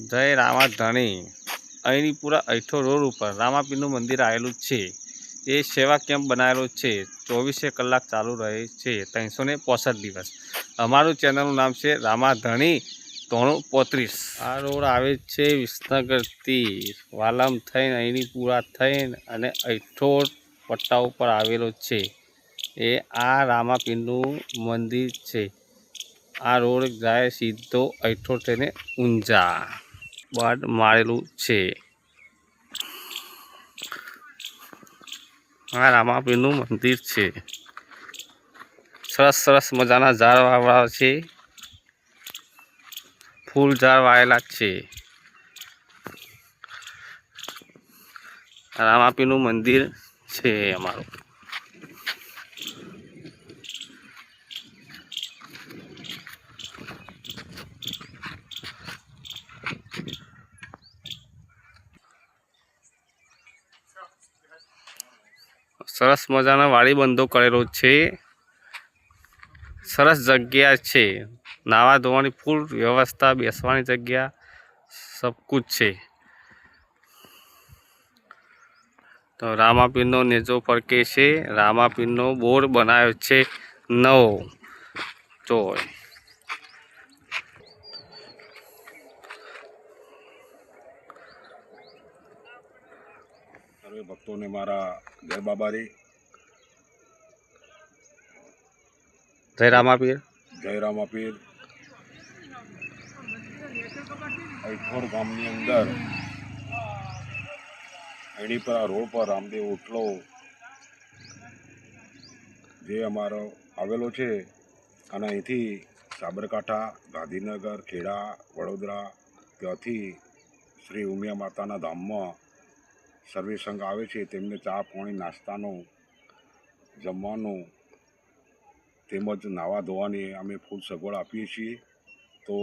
જય રામાધણી અહીંની પૂરા અઠો રોડ ઉપર રામાપીરનું મંદિર આવેલું છે। એ સેવા કેમ્પ બનાવેલો છે, 24 કલાક ચાલુ રહે છે, 365 દિવસ। અમારું ચેનલનું નામ છે રામાધણી 335। આ રોડ આવે છે વિસનગરથી વાલમ થઈને અહીંની પૂરા થઈને અને અઠો પટ્ટા ઉપર આવેલો છે। એ આ રામાપીરનું મંદિર છે। આ રોડ જાય સીધો અઠો થઈને ઊંઝા બાદ મારેલું છે। આ રામાપીરનું મંદિર છે। સરસ સરસ મજાના ઝાડ વાવેલા છે, ફૂલ ઝાડ વાવેલા છે। રામાપીરનું મંદિર છે અમારું। સરસ મજાના વાડી બંધો કરેલો છે, સરસ જગ્યા છે, નાવા ધોવાની ફૂલ વ્યવસ્થા, બેસવાની જગ્યા સબ કુછ છે। તો રામાપીરનો નેજો ફરકે છે, રામાપીરનો બોર્ડ બનાવ્યો છે નવો જોય। સર્વે ભક્તોને મારા જય બાબારી, જય રામાપીર। જય રામાપીર। અઠોર ગામની અંદર એની પર આ રોડ પર રામદેવ ઓટલો જે અમારો આવેલો છે, અને અહીંથી સાબરકાંઠા, ગાંધીનગર, ખેડા, વડોદરા, ત્યાંથી શ્રી ઉમિયા માતાના ધામમાં સર્વે સંઘ આવે છે। તેમને ચા પાણી નાસ્તાનું, જમવાનું તેમજ નાવા ધોવાની અમે ફૂલ સગવડ આપીએ છીએ। તો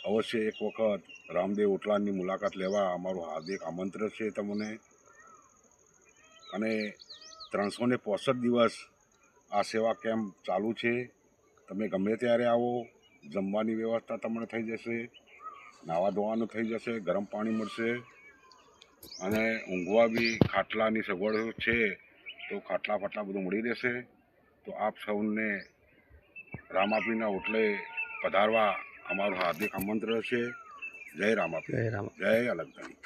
અવશ્ય એક વખત રામદેવ ઓટલાની મુલાકાત લેવા અમારું હાર્દિક આમંત્રણ છે તમને। અને 365 દિવસ આ સેવા કેમ્પ ચાલુ છે। તમે ગમે ત્યારે આવો, જમવાની વ્યવસ્થા તમને થઈ જશે, નાવા ધોવાનું થઈ જશે, ગરમ પાણી મળશે, અને ઊંઘવા બી ખાટલાની સગવડ છે। તો ખાટલા ફાટલા બધું મળી રહેશે। તો આપ સૌને રામાપીરના ઓટલે પધારવા અમારું હાર્દિક આમંત્રણ છે। જય રામાપીર, જય અલગધણી।